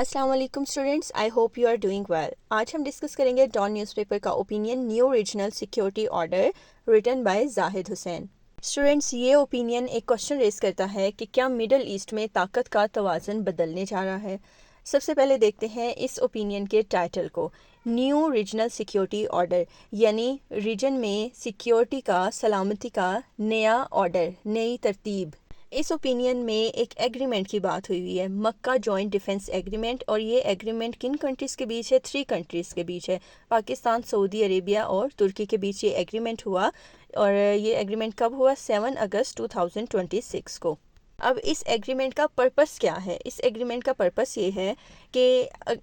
अस्सलाम वालेकुम students, I hope you are doing well. आज हम डिस्कस करेंगे डॉन न्यूज़पेपर का opinion new regional security order written by Zahid Hussain. Students, ये ओपिनियन एक क्वेश्चन रेस करता है कि क्या मिडल ईस्ट में ताकत का तवाज़न बदलने जा रहा है। सबसे पहले देखते हैं इस ओपिनियन के टाइटल को। न्यू रीजनल सिक्योरिटी ऑर्डर यानी रीजन में सिक्योरिटी का, सलामती का नया ऑर्डर, नई तरतीब। इस ओपिनियन में एक एग्रीमेंट की बात हुई है, मक्का जॉइंट डिफेंस एग्रीमेंट। और ये एग्रीमेंट किन कंट्रीज़ के बीच है? 3 कंट्रीज़ के बीच है, पाकिस्तान, सऊदी अरेबिया और तुर्की के बीच ये एग्रीमेंट हुआ। और ये एग्रीमेंट कब हुआ? 7 अगस्त 2026 को। अब इस एग्रीमेंट का पर्पस क्या है? इस एग्रीमेंट का पर्पस ये है कि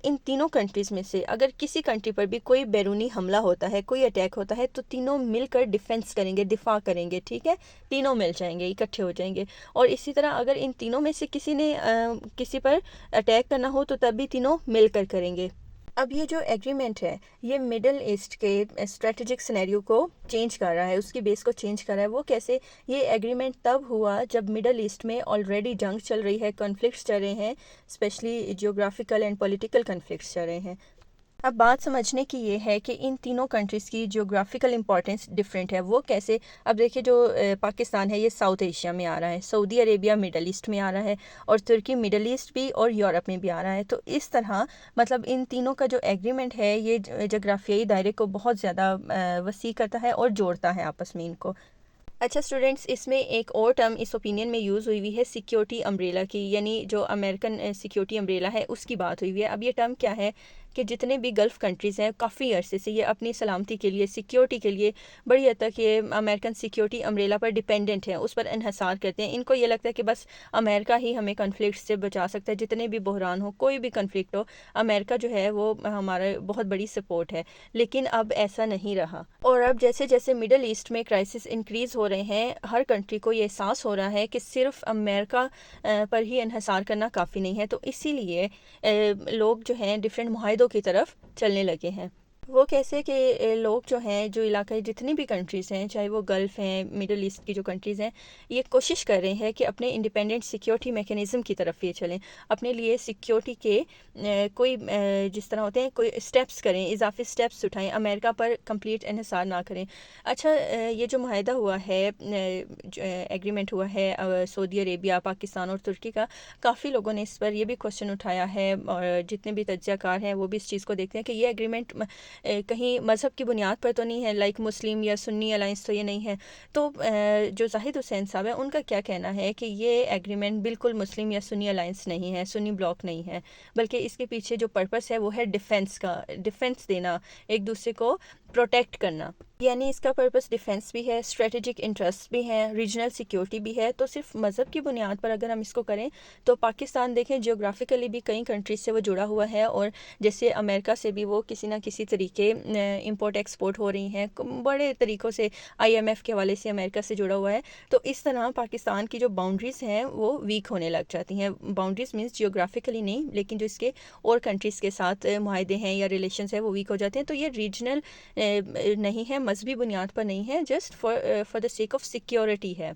इन तीनों कंट्रीज़ में से अगर किसी कंट्री पर भी कोई बैरूनी हमला होता है, कोई अटैक होता है, तो तीनों मिलकर डिफेंस करेंगे, दिफा करेंगे। ठीक है, तीनों मिल जाएंगे, इकट्ठे हो जाएंगे। और इसी तरह अगर इन तीनों में से किसी ने किसी पर अटैक करना हो तो तब भी तीनों मिलकर करेंगे। अब ये जो एग्रीमेंट है ये मिडल ईस्ट के स्ट्रेटेजिक सिनेरियो को चेंज कर रहा है, उसकी बेस को चेंज कर रहा है। वो कैसे? ये एग्रीमेंट तब हुआ जब मिडल ईस्ट में ऑलरेडी जंग चल रही है, कॉन्फ्लिक्ट्स चल रहे हैं, specially geographical and political conflicts चल रहे हैं। अब बात समझने की ये है कि इन तीनों कंट्रीज़ की जियोग्राफिकल इंपॉर्टेंस डिफरेंट है। वो कैसे? अब देखिए, जो पाकिस्तान है ये साउथ एशिया में आ रहा है, सऊदी अरेबिया मिडल ईस्ट में आ रहा है, और तुर्की मिडल ईस्ट भी और यूरोप में भी आ रहा है। तो इस तरह मतलब इन तीनों का जो एग्रीमेंट है ये जोग्राफियाई दायरे को बहुत ज़्यादा वसी करता है और जोड़ता है आपस में इनको। अच्छा स्टूडेंट्स, इसमें एक और टर्म इस ओपिनियन में यूज़ हुई हुई है सिक्योरिटी अम्ब्रेला की, यानी जो अमेरिकन सिक्योरिटी अम्ब्रेला है उसकी बात हुई हुई है। अब ये टर्म क्या है कि जितने भी गल्फ़ कंट्रीज़ हैं काफ़ी अरसे से ये अपनी सलामती के लिए, सिक्योरिटी के लिए बड़ी हद तक ये अमेरिकन सिक्योरिटी अम्ब्रेला पर डिपेंडेंट हैं, उस पर इन्हसार करते हैं। इनको ये लगता है कि बस अमेरिका ही हमें कन्फ्लिक्ट से बचा सकता है, जितने भी बहरान हो, कोई भी कन्फ्लिक्ट हो, अमेरिका जो है वो हमारा बहुत बड़ी सपोर्ट है। लेकिन अब ऐसा नहीं रहा, और अब जैसे जैसे मिडल ईस्ट में क्राइसिस इंक्रीज़ हो रहे हैं, हर कंट्री को ये एहसास हो रहा है कि सिर्फ अमेरिका पर ही इन्हसार करना काफ़ी नहीं है। तो इसीलिए लोग जो हैं डिफरेंट मुआहदों की तरफ चलने लगे हैं। वो कैसे कि लोग जो हैं, जो इलाके जितनी भी कंट्रीज़ हैं, चाहे वो गल्फ़ हैं, मिडल ईस्ट की जो कंट्रीज़ हैं, ये कोशिश कर रहे हैं कि अपने इंडिपेंडेंट सिक्योरिटी मैकेनिज़्म की तरफ ये चलें, अपने लिए सिक्योरिटी के कोई जिस तरह होते हैं कोई स्टेप्स करें, इजाफी स्टेप्स उठाएं, अमेरिका पर कंप्लीट इन्हिसार ना करें। अच्छा, ये जो मुआहदा हुआ है, एग्रीमेंट हुआ है सऊदी अरेबिया, पाकिस्तान और तुर्की का, काफ़ी लोगों ने इस पर ये भी क्वेश्चन उठाया है, और जितने भी तज्ज़ियाकार हैं वो भी इस चीज़ को देखते हैं कि ये एग्रीमेंट कहीं मज़हब की बुनियाद पर तो नहीं है, लाइक मुस्लिम या सुन्नी अलाइंस तो ये नहीं है। तो जो जाहिद हुसैन साहब है उनका क्या कहना है कि ये एग्रीमेंट बिल्कुल मुस्लिम या सुन्नी अलाइंस नहीं है, सुन्नी ब्लॉक नहीं है, बल्कि इसके पीछे जो पर्पस है वो है डिफेंस का, डिफेंस देना, एक दूसरे को प्रोटेक्ट करना। यानी इसका पर्पस डिफेंस भी है, स्ट्रेटेजिक इंटरेस्ट भी हैं, रीजनल सिक्योरिटी भी है। तो सिर्फ मज़हब की बुनियाद पर अगर हम इसको करें तो पाकिस्तान देखें जियोग्राफिकली भी कई कंट्रीज से वो जुड़ा हुआ है, और जैसे अमेरिका से भी वो किसी ना किसी तरीके इंपोर्ट एक्सपोर्ट हो रही हैं, बड़े तरीक़ों से IMF के हवाले से अमेरिका से जुड़ा हुआ है। तो इस तरह पाकिस्तान की जो बाउंड्रीज़ हैं वो वीक होने लग जाती हैं। बाउंड्रीज़ मीन्स जियोग्राफिकली नहीं, लेकिन जो इसके और कंट्रीज़ के साथ मुआहदे हैं या रिलेशंस हैं वो वीक हो जाते हैं। तो ये रीजनल नहीं है, मजहबी बुनियाद पर नहीं है, just for the sake of security है।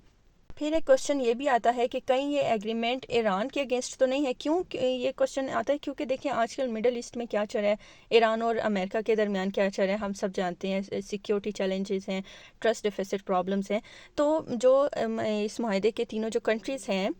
फिर एक क्वेश्चन ये भी आता है कि कहीं ये एग्रीमेंट ईरान के अगेंस्ट तो नहीं है। क्यों ये क्वेश्चन आता है? क्योंकि देखिए आजकल मिडल ईस्ट में क्या चल रहा है, ईरान और अमेरिका के दरमियान क्या चल रहा है हम सब जानते हैं। सिक्योरिटी चैलेंजेस हैं, ट्रस्ट डेफिसिट प्रॉब्लम्स हैं। तो जो इस माहदे के तीनों जो कंट्रीज़ हैं,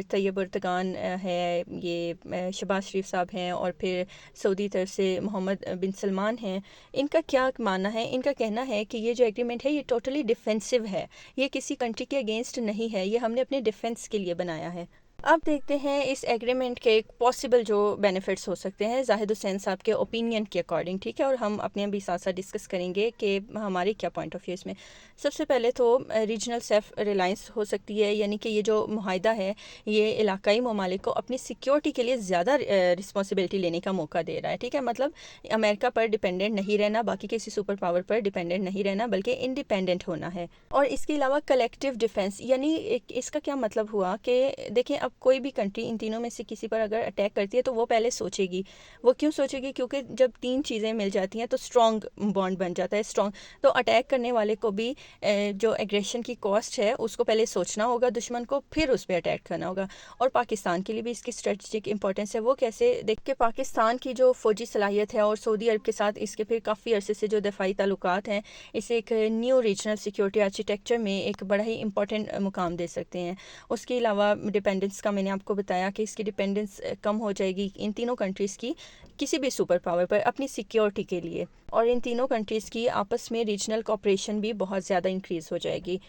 तैयब अर्दगान है, ये शहबाज शरीफ साहब हैं, और फिर सऊदी तरफ से मोहम्मद बिन सलमान हैं, इनका क्या मानना है? इनका कहना है कि ये जो एग्रीमेंट है ये टोटली डिफेंसिव है, ये किसी कंट्री के अगेंस्ट नहीं है, ये हमने अपने डिफेंस के लिए बनाया है। अब देखते हैं इस एग्रीमेंट के पॉसिबल जो बेनिफिट्स हो सकते हैं जाहिद हुसैन साहब के ओपिनियन के अकॉर्डिंग। ठीक है, और हम अपने भी साथ साथ डिस्कस करेंगे कि हमारे क्या पॉइंट ऑफ व्यू इसमें। सबसे पहले तो रीजनल सेल्फ रिलायंस हो सकती है, यानी कि ये जो मुआहदा है ये इलाकाई ममालिक को अपनी सिक्योरिटी के लिए ज़्यादा रिस्पॉन्सिबिलिटी लेने का मौका दे रहा है। ठीक है, मतलब अमेरिका पर डिपेंडेंट नहीं रहना, बाकी किसी सुपर पावर पर डिपेंडेंट नहीं रहना, बल्कि इंडिपेंडेंट होना है। और इसके अलावा कलेक्टिव डिफेंस, यानी इसका क्या मतलब हुआ कि देखें अब अब कोई भी कंट्री इन तीनों में से किसी पर अगर अटैक करती है तो वो पहले सोचेगी। वो क्यों सोचेगी? क्योंकि जब 3 चीज़ें मिल जाती हैं तो स्ट्रॉन्ग बॉन्ड बन जाता है, स्ट्रॉन्ग। तो अटैक करने वाले को भी जो एग्रेशन की कॉस्ट है उसको पहले सोचना होगा दुश्मन को, फिर उस पर अटैक करना होगा। और पाकिस्तान के लिए भी इसकी स्ट्रेटजिक इंपॉर्टेंस है। वो कैसे? देख के पाकिस्तान की जो फ़ौजी सलाहियत है और सऊदी अरब के साथ इसके फिर काफ़ी अरसे से जो दफ़ाई ताल्लुकात हैं, इसे एक न्यू रीजनल सिक्योरिटी आर्किटेक्चर में एक बड़ा ही इंपॉर्टेंट मुकाम दे सकते हैं। उसके अलावा डिपेंडेंस का मैंने आपको बताया कि इसकी डिपेंडेंस कम हो जाएगी इन तीनों कंट्रीज़ की किसी भी सुपर पावर पर अपनी सिक्योरिटी के लिए, और इन तीनों कंट्रीज़ की आपस में रीजनल कोऑपरेशन भी बहुत ज़्यादा इंक्रीज़ हो जाएगी।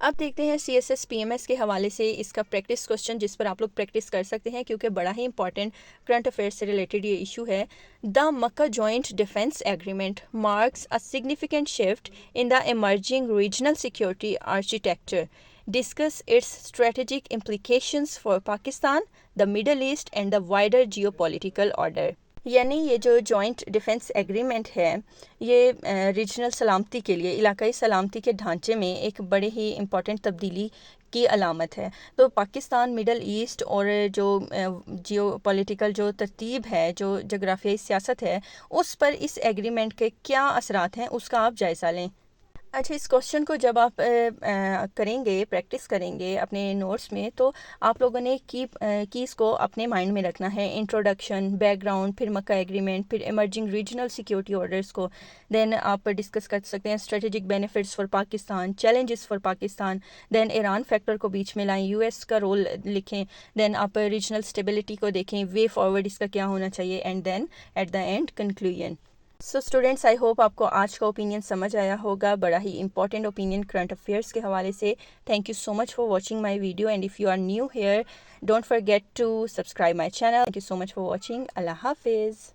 अब देखते हैं CSS PMS के हवाले से इसका प्रैक्टिस क्वेश्चन, जिस पर आप लोग प्रैक्टिस कर सकते हैं क्योंकि बड़ा ही इंपॉर्टेंट करंट अफेयर्स से रिलेटेड ये इशू है। The Mecca joint defence agreement marks a significant shift in the emerging regional security architecture. Discuss it's strategic implications for Pakistan, the middle east and the wider geopolitical order. यानी ये जो joint defence agreement है ये regional सलामती के लिए, इलाकाई सलामती के ढांचे में एक बड़े ही इम्पॉर्टेंट तब्दीली की अलामत है। तो पाकिस्तान, मिडल ईस्ट और जो जियो पॉलिटिकल जो तरतीब है, जो जगराफियाई सियासत है, उस पर इस एग्रीमेंट के क्या असरात हैं उसका आप जायज़ा लें। अच्छा, इस क्वेश्चन को जब आप करेंगे, प्रैक्टिस करेंगे अपने नोट्स में, तो आप लोगों ने कीज़ को अपने माइंड में रखना है। इंट्रोडक्शन, बैकग्राउंड, फिर मक्का एग्रीमेंट, फिर इमर्जिंग रीजनल सिक्योरिटी ऑर्डर्स को देन आप डिस्कस कर सकते हैं। Strategic benefits for Pakistan, challenges for Pakistan, then Iran factor को बीच में लाएं, US का रोल लिखें, देन आप रीजनल स्टेबिलिटी को देखें, वे फॉरवर्ड इसका क्या होना चाहिए, and then at the end conclusion. So students, I hope आपको आज का ओपिनियन समझ आया होगा, बड़ा ही इंपॉर्टेंट ओपिनियन करंट अफेयर्स के हवाले से। Thank you so much for watching my video, and if you are new here don't forget to subscribe my channel. Thank you so much for watching. अल्लाह हाफिज़।